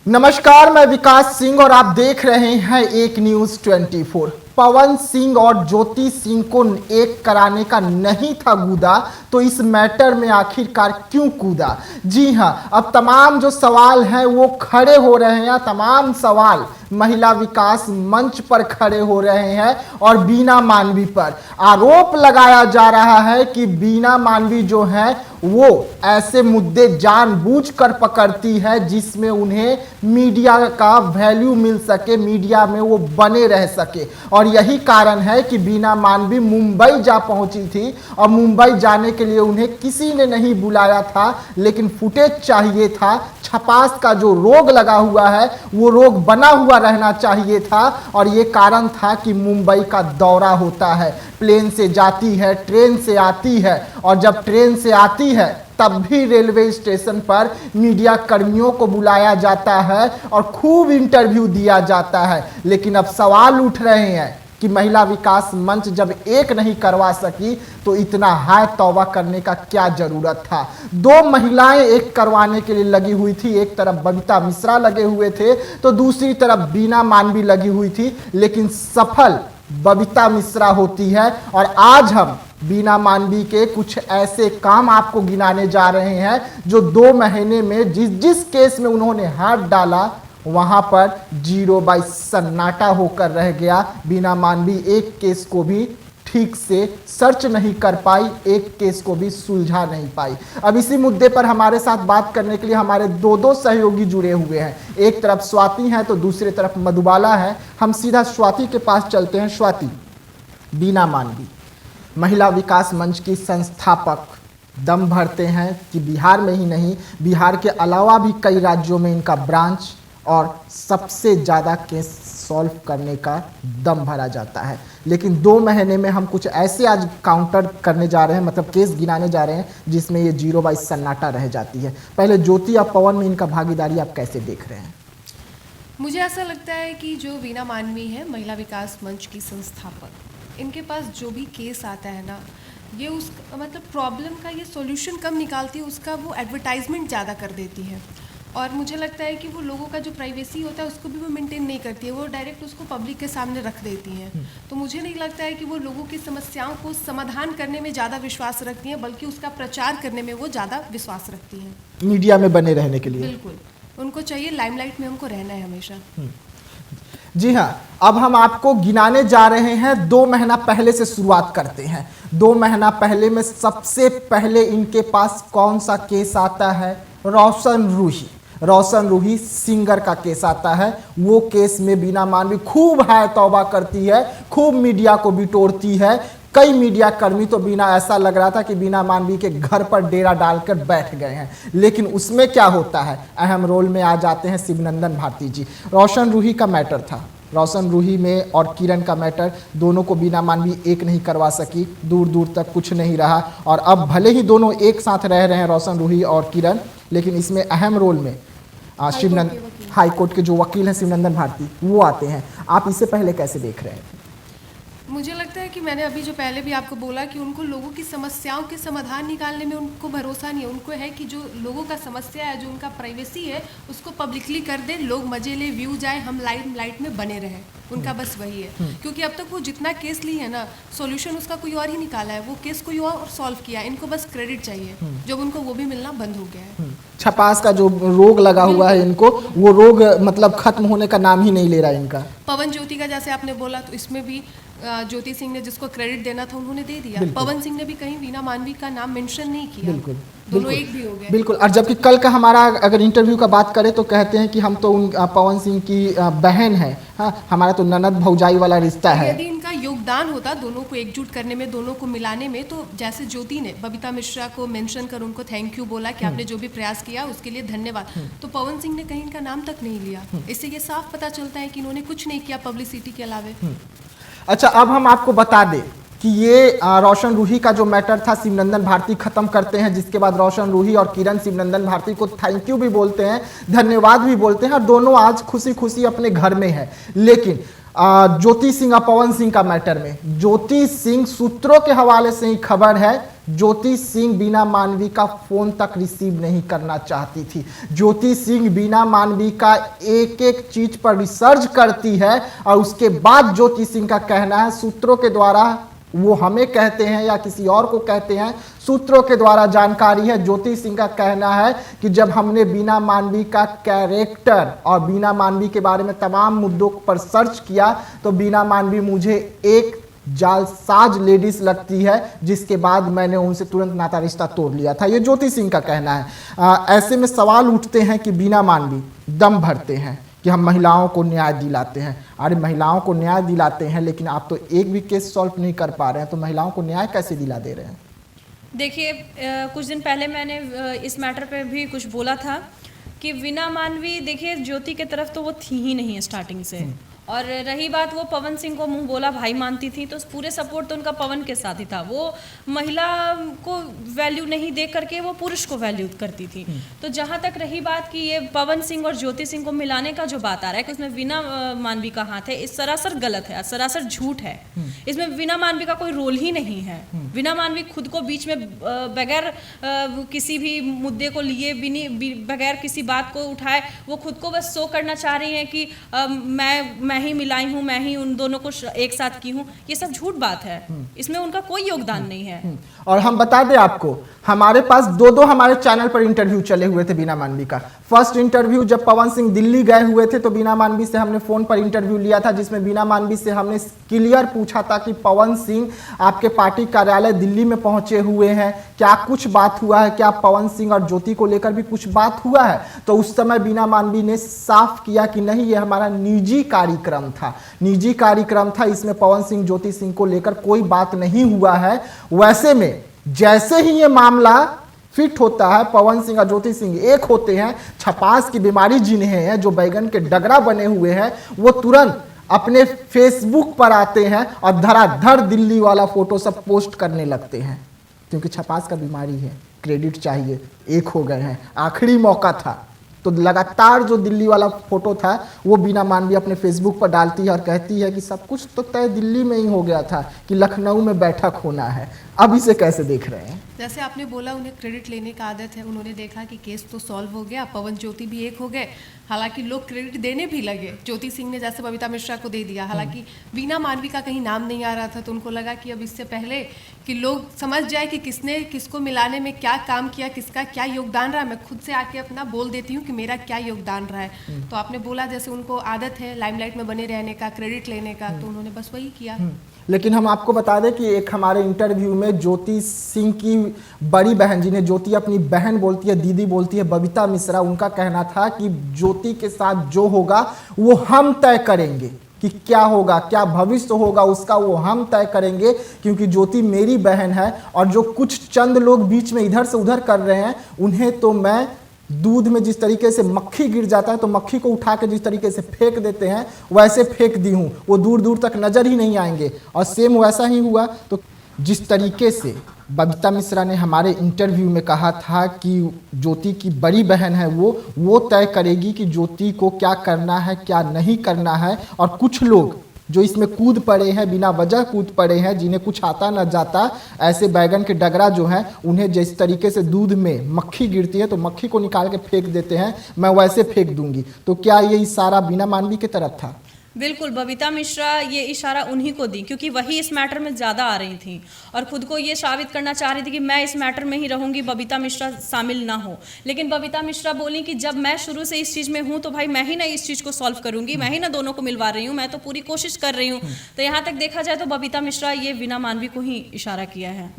नमस्कार, मैं विकास सिंह और आप देख रहे हैं एक न्यूज 24। पवन सिंह और ज्योति सिंह को एक कराने का नहीं था कूदा, तो इस मैटर में आखिरकार क्यों कूदा? जी हां, अब तमाम जो सवाल हैं वो खड़े हो रहे हैं। तमाम सवाल महिला विकास मंच पर खड़े हो रहे हैं और बीना मानवी पर आरोप लगाया जा रहा है कि बीना मानवी जो है वो ऐसे मुद्दे जानबूझकर पकड़ती है जिसमें उन्हें मीडिया का वैल्यू मिल सके, मीडिया में वो बने रह सके। और यही कारण है कि बीना मानवी मुंबई जा पहुंची थी और मुंबई जाने के लिए उन्हें किसी ने नहीं बुलाया था, लेकिन फुटेज चाहिए था। छपास का जो रोग लगा हुआ है वो रोग बना हुआ रहना चाहिए था और ये कारण था कि मुंबई का दौरा होता है, प्लेन से जाती है, ट्रेन से आती है और जब ट्रेन से आती है तब भी रेलवे स्टेशन पर मीडिया कर्मियों को बुलाया जाता है और खूब इंटरव्यू दिया जाता है। लेकिन अब सवाल उठ रहे हैं कि महिला विकास मंच जब एक नहीं करवा सकी तो इतना हाय तौबा करने का क्या जरूरत था? दो महिलाएं एक करवाने के लिए लगी हुई थी, एक तरफ बबीता मिश्रा लगे हुए थे तो दूसरी तरफ बीना मानवी लगी हुई थी, लेकिन सफल बबीता मिश्रा होती है। और आज हम बीना मानवी के कुछ ऐसे काम आपको गिनाने जा रहे हैं जो 2 महीने में जिस केस में उन्होंने हाथ डाला वहां पर 0 बाई सन्नाटा होकर रह गया। बीना मानवी एक केस को भी ठीक से सर्च नहीं कर पाई, एक केस को भी सुलझा नहीं पाई। अब इसी मुद्दे पर हमारे साथ बात करने के लिए हमारे दो सहयोगी जुड़े हुए हैं। एक तरफ स्वाति हैं तो दूसरी तरफ मधुबाला है। हम सीधा स्वाति के पास चलते हैं। स्वाति, बीना मानवी महिला विकास मंच की संस्थापक, दम भरते हैं कि बिहार में ही नहीं, बिहार के अलावा भी कई राज्यों में इनका ब्रांच और सबसे ज़्यादा केस सॉल्व करने का दम भरा जाता है। लेकिन 2 महीने में हम कुछ ऐसे आज काउंटर करने जा रहे हैं, मतलब केस गिनाने जा रहे हैं जिसमें ये 0 बाई सन्नाटा रह जाती है। पहले ज्योति और पवन में इनका भागीदारी आप कैसे देख रहे हैं? मुझे ऐसा लगता है कि जो बीना मानवी है, महिला विकास मंच की संस्थापक, इनके पास जो भी केस आता है ना, ये उस मतलब प्रॉब्लम का ये सॉल्यूशन कम निकालती है, उसका वो एडवर्टाइजमेंट ज़्यादा कर देती है। और मुझे लगता है कि वो लोगों का जो प्राइवेसी होता है उसको भी वो मेंटेन नहीं करती है, वो डायरेक्ट उसको पब्लिक के सामने रख देती हैं। तो मुझे नहीं लगता है कि वो लोगों की समस्याओं को समाधान करने में ज़्यादा विश्वास रखती हैं, बल्कि उसका प्रचार करने में वो ज़्यादा विश्वास रखती हैं, मीडिया में बने रहने के लिए। बिल्कुल, उनको चाहिए लाइमलाइट में हमको रहना है हमेशा। जी हाँ, अब हम आपको गिनाने जा रहे हैं। 2 महीना पहले से शुरुआत करते हैं। 2 महीना पहले में सबसे पहले इनके पास कौन सा केस आता है? रोशन रूही सिंगर का केस आता है। वो केस में बीना मानवी खूब हाय तौबा करती है, खूब मीडिया को बिटोरती है। कई मीडिया कर्मी तो बिना ऐसा लग रहा था कि बीना मानवी के घर पर डेरा डालकर बैठ गए हैं। लेकिन उसमें क्या होता है, अहम रोल में आ जाते हैं शिवनंदन भारती जी। रोशन रूही का मैटर था, रोशन रूही में और किरण का मैटर, दोनों को बीना मानवी एक नहीं करवा सकी, दूर दूर तक कुछ नहीं रहा। और अब भले ही दोनों एक साथ रह रहे हैं, रोशन रूही और किरण, लेकिन इसमें अहम रोल में शिवनंदन हाईकोर्ट के जो वकील हैं शिवनंदन भारती, वो आते हैं। आप इससे पहले कैसे देख रहे हैं? मुझे लगता है कि मैंने अभी जो पहले भी आपको बोला कि उनको लोगों की समस्याओं के समाधान निकालने में उनको भरोसा नहीं है। उनको है कि जो लोगों का समस्या है, जो उनका प्राइवेसी है, उसको पब्लिकली कर दे, लोग मजे ले, व्यू जाए, हम लाइट में बने रहें। उनका बस वही है, क्योंकि अब तक वो जितना केस ली है ना, सॉल्यूशन उसका कोई और ही निकाला है, वो केस कोई और सॉल्व किया है। इनको बस क्रेडिट चाहिए, जब उनको वो भी मिलना बंद हो गया है। छपास का जो रोग लगा हुआ है इनको, वो रोग मतलब खत्म होने का नाम ही नहीं ले रहा है इनका। पवन ज्योति का जैसे आपने बोला, तो इसमें भी ज्योति सिंह ने जिसको क्रेडिट देना था उन्होंने दे दिया। पवन सिंह ने भी कहीं बीना मानवी का नाम मेंशन नहीं किया। बिल्कुल, दोनों एक भी हो गए। बिल्कुल। और जबकि कल का हमारा अगर इंटरव्यू का बात करें तो कहते हैं कि हम तो पवन सिंह की बहन है, हाँ, हमारा तो ननद भौजाई वाला रिश्ता है। यदि इनका योगदान होता दोनों को एकजुट करने में, दोनों को मिलाने में, तो जैसे ज्योति ने बबीता मिश्रा को मेंशन कर उनको थैंक यू बोला कि आपने जो भी प्रयास किया उसके लिए धन्यवाद, तो पवन सिंह ने कहीं इनका नाम तक नहीं लिया। इससे ये साफ पता चलता है कि इन्होंने कुछ नहीं किया पब्लिसिटी के अलावे। अच्छा, अब हम आपको बता दें कि ये रोशन रूही का जो मैटर था शिवनंदन भारती खत्म करते हैं, जिसके बाद रोशन रूही और किरण शिवनंदन भारती को थैंक यू भी बोलते हैं, धन्यवाद भी बोलते हैं और दोनों आज खुशी खुशी अपने घर में है। लेकिन ज्योति सिंह और पवन सिंह का मैटर में, ज्योति सिंह सूत्रों के हवाले से ही खबर है ज्योति सिंह बीना मानवी का फोन तक रिसीव नहीं करना चाहती थी। ज्योति सिंह बीना मानवी का एक एक चीज पर रिसर्च करती है और उसके बाद ज्योति सिंह का कहना है, सूत्रों के द्वारा, वो हमें कहते हैं या किसी और को कहते हैं, सूत्रों के द्वारा जानकारी है, ज्योति सिंह का कहना है कि जब हमने बीना मानवी का कैरेक्टर और बीना मानवी के बारे में तमाम मुद्दों पर सर्च किया तो बीना मानवी मुझे एक जालसाज लेडीज लगती है, जिसके बाद मैंने उनसे तुरंत नाता रिश्ता तोड़ लिया था। ये ज्योति सिंह का कहना है। ऐसे में सवाल उठते हैं कि बीना मानवी दम भरते हैं कि हम महिलाओं को न्याय दिलाते हैं। अरे महिलाओं को न्याय दिलाते हैं, लेकिन आप तो एक भी केस सॉल्व नहीं कर पा रहे हैं, तो महिलाओं को न्याय कैसे दिला दे रहे हैं? देखिए, कुछ दिन पहले मैंने इस मैटर पे भी कुछ बोला था कि वीना मानवी, देखिए ज्योति के तरफ तो वो थी ही नहीं स्टार्टिंग से, और रही बात वो पवन सिंह को मुंह बोला भाई मानती थी, तो पूरे सपोर्ट तो उनका पवन के साथ ही था। वो महिला को वैल्यू नहीं दे करके वो पुरुष को वैल्यू करती थी। तो जहाँ तक रही बात कि ये पवन सिंह और ज्योति सिंह को मिलाने का जो बात आ रहा है कि उसमें वीना मानवी का हाथ है, इस सरासर गलत है, सरासर झूठ है। इसमें वीना मानवी का कोई रोल ही नहीं है। वीना मानवी खुद को बीच में बगैर किसी भी मुद्दे को लिए, बगैर किसी बात को उठाए, वो खुद को बस शो करना चाह रही हैं कि मैं ही मिलाई हूँ, मैं ही उन दोनों को एक साथ की हूँ। ये सब झूठ बात है, इसमें उनका कोई योगदान नहीं है। और हम बता दें आपको, हमारे पास दो हमारे चैनल पर इंटरव्यू चले हुए थे बीना मानवी का। फर्स्ट इंटरव्यू जब पवन सिंह दिल्ली गए हुए थे तो बीना मानवी से हमने फोन पर इंटरव्यू लिया था, जिसमें बीना मानवी से हमने क्लियर पूछा था कि पवन सिंह आपके पार्टी कार्यालय दिल्ली में पहुंचे हुए हैं, क्या कुछ बात हुआ है, क्या पवन सिंह और ज्योति को लेकर भी कुछ बात हुआ है? तो उस समय बीना मानवी ने साफ किया कि नहीं, ये हमारा निजी कार्यक्रम था, निजी कार्यक्रम था, इसमें पवन सिंह ज्योति सिंह को लेकर कोई बात नहीं हुआ है। वैसे में जैसे ही ये मामला फिट होता है, पवन सिंह और ज्योति सिंह एक होते हैं, छपास की बीमारी जिन्हें है, जो बैगन के डगरा बने हुए हैं, वो तुरंत अपने फेसबुक पर आते हैं और धड़ाधड़ दिल्ली वाला फोटो सब पोस्ट करने लगते हैं, क्योंकि छपास का बीमारी है, क्रेडिट चाहिए, एक हो गए हैं, आखिरी मौका था। तो लगातार जो दिल्ली वाला फोटो था वो बीना मानवी अपने फेसबुक पर डालती है और कहती है कि सब कुछ तो तय दिल्ली में ही हो गया था कि लखनऊ में बैठक होना है। अब इसे कैसे देख रहे हैं? जैसे आपने बोला उन्हें क्रेडिट लेने का आदत है, उन्होंने देखा कि केस तो सॉल्व हो गया, पवन ज्योति भी एक हो गए, हालांकि लोग क्रेडिट देने भी लगे। ज्योति सिंह ने जैसे बबीता मिश्रा को दे दिया, हालांकि बीना मानवी का कहीं नाम नहीं आ रहा था, तो उनको लगा कि अब इससे पहले कि लोग समझ जाए कि किसने किसको मिलाने में क्या काम किया, किसका क्या योगदान रहा, मैं खुद से आके अपना बोल देती हूँ कि मेरा क्या योगदान रहा है। तो आपने बोला जैसे उनको आदत है लाइमलाइट में बने रहने का, क्रेडिट लेने का, तो उन्होंने बस वही किया। लेकिन हम आपको बता दें कि एक हमारे इंटरव्यू में ज्योति सिंह की बड़ी बहन, जिन्हें ज्योति अपनी बहन बोलती है, दीदी बोलती है, बबीता मिश्रा, उनका कहना था कि ज्योति के साथ जो होगा वो हम तय करेंगे, कि क्या होगा, क्या भविष्य होगा उसका वो हम तय करेंगे, क्योंकि ज्योति मेरी बहन है और जो कुछ चंद लोग बीच में इधर से उधर कर रहे हैं, उन्हें तो मैं दूध में जिस तरीके से मक्खी गिर जाता है तो मक्खी को उठा के जिस तरीके से फेंक देते हैं वैसे फेंक दी हूँ, वो दूर दूर तक नजर ही नहीं आएंगे। और सेम वैसा ही हुआ। तो जिस तरीके से बबीता मिश्रा ने हमारे इंटरव्यू में कहा था कि ज्योति की बड़ी बहन है, वो तय करेगी कि ज्योति को क्या करना है, क्या नहीं करना है। और कुछ लोग जो इसमें कूद पड़े हैं, बिना वजह कूद पड़े हैं, जिन्हें कुछ आता न जाता, ऐसे बैगन के डगरा जो हैं, उन्हें जिस तरीके से दूध में मक्खी गिरती है तो मक्खी को निकाल के फेंक देते हैं, मैं वैसे फेंक दूंगी। तो क्या ये इशारा बीना मानवी की तरफ था? बिल्कुल, बबीता मिश्रा ये इशारा उन्हीं को दी, क्योंकि वही इस मैटर में ज़्यादा आ रही थी और खुद को ये साबित करना चाह रही थी कि मैं इस मैटर में ही रहूंगी, बबीता मिश्रा शामिल ना हो। लेकिन बबीता मिश्रा बोली कि जब मैं शुरू से इस चीज़ में हूँ तो भाई मैं ही ना इस चीज़ को सॉल्व करूंगी, मैं ही ना दोनों को मिलवा रही हूँ, मैं तो पूरी कोशिश कर रही हूँ। तो यहाँ तक देखा जाए तो बबीता मिश्रा ये वीना मानवी को ही इशारा किया है।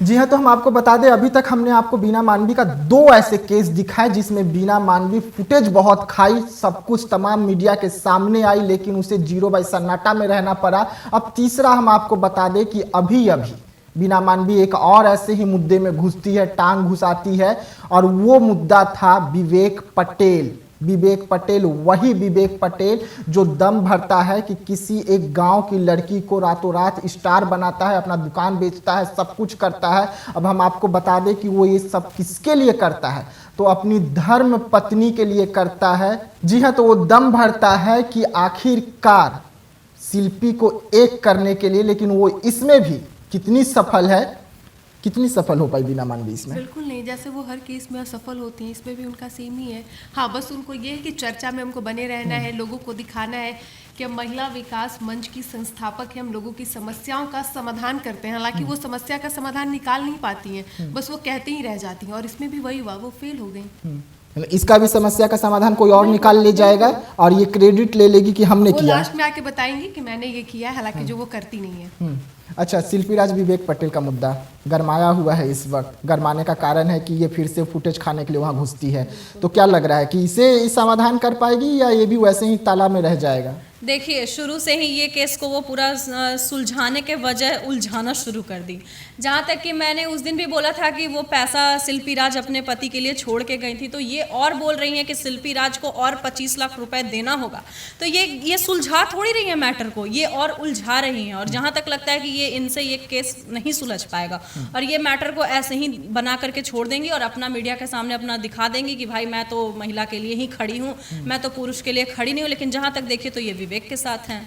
जी हाँ, तो हम आपको बता दें, अभी तक हमने आपको बीना मानवी का 2 ऐसे केस दिखाए जिसमें बीना मानवी फुटेज बहुत खाई, सब कुछ तमाम मीडिया के सामने आई, लेकिन उसे 0 बाई सन्नाटा में रहना पड़ा। अब तीसरा हम आपको बता दें कि अभी बीना मानवी एक और ऐसे ही मुद्दे में घुसती है, टांग घुसाती है, और वो मुद्दा था विवेक पटेल। विवेक पटेल, वही विवेक पटेल जो दम भरता है कि किसी एक गांव की लड़की को रातों रात स्टार बनाता है, अपना दुकान बेचता है, सब कुछ करता है। अब हम आपको बता दें कि वो ये सब किसके लिए करता है, तो अपनी धर्म पत्नी के लिए करता है। जी हाँ, तो वो दम भरता है कि आखिरकार शिल्पी को एक करने के लिए, लेकिन वो इसमें भी कितनी सफल है कितनी सफल हो पाई बीना मानवी इसमें? बिल्कुल नहीं, जैसे वो हर केस में असफल होती हैं, इसमें भी उनका सेम ही है। हाँ, बस उनको ये है कि चर्चा में हमको बने रहना है, लोगों को दिखाना है कि हम महिला विकास मंच की संस्थापक हैं, हम लोगों की समस्याओं का समाधान करते हैं। हालांकि वो समस्या का समाधान निकाल नहीं पाती हैं, बस वो कहते ही रह जाती हैं, और इसमें भी वही हुआ, वो फेल हो गई। इसका भी समस्या का समाधान कोई और निकाल ले जाएगा और ये क्रेडिट ले लेगी कि हमने वो किया। लास्ट में आके बताएंगी कि मैंने ये किया है, हालांकि जो वो करती नहीं है। अच्छा, शिल्पी राज विवेक पटेल का मुद्दा गरमाया हुआ है इस वक्त। गरमाने का कारण है कि ये फिर से फुटेज खाने के लिए वहाँ घुसती है, तो क्या लग रहा है कि इसे समाधान कर पाएगी या ये भी वैसे ही ताला में रह जाएगा? देखिए, शुरू से ही ये केस को वो पूरा सुलझाने के वजह उलझाना शुरू कर दी। जहाँ तक कि मैंने उस दिन भी बोला था कि वो पैसा शिल्पी राज अपने पति के लिए छोड़ के गई थी, तो ये और बोल रही हैं कि शिल्पी राज को और 25 लाख रुपए देना होगा। तो ये सुलझा थोड़ी रही है मैटर को, ये और उलझा रही हैं। और जहाँ तक लगता है कि ये इनसे ये केस नहीं सुलझ पाएगा और ये मैटर को ऐसे ही बना करके छोड़ देंगी और अपना मीडिया के सामने अपना दिखा देंगी कि भाई मैं तो महिला के लिए ही खड़ी हूँ, मैं तो पुरुष के लिए खड़ी नहीं हूँ। लेकिन जहाँ तक देखिए तो ये विवेक के साथ हैं।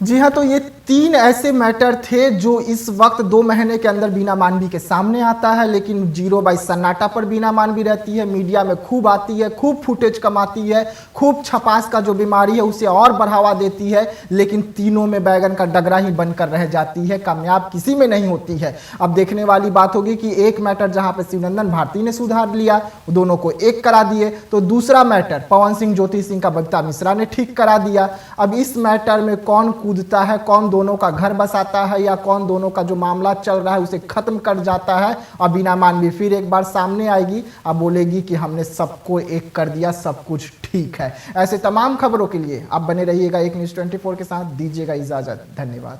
जी हाँ, तो ये 3 ऐसे मैटर थे जो इस वक्त 2 महीने के अंदर बीना मानवी के सामने आता है, लेकिन 0 बाई सन्नाटा पर बीना मानवी रहती है, मीडिया में खूब आती है, खूब फुटेज कमाती है, खूब छपास का जो बीमारी है उसे और बढ़ावा देती है, लेकिन तीनों में बैगन का डगरा ही बनकर रह जाती है, कामयाब किसी में नहीं होती है। अब देखने वाली बात होगी कि एक मैटर जहां पर शिवनंदन भारती ने सुधार लिया, दोनों को एक करा दिए, तो दूसरा मैटर पवन सिंह ज्योति सिंह का बबीता मिश्रा ने ठीक करा दिया। अब इस मैटर में कौन कूदता है, कौन दोनों का घर बसाता है या कौन दोनों का जो मामला चल रहा है उसे खत्म कर जाता है, और बीना मानवी फिर एक बार सामने आएगी, अब बोलेगी कि हमने सबको एक कर दिया, सब कुछ ठीक है। ऐसे तमाम खबरों के लिए आप बने रहिएगा एक न्यूज़ 24 के साथ। दीजिएगा इजाजत, धन्यवाद।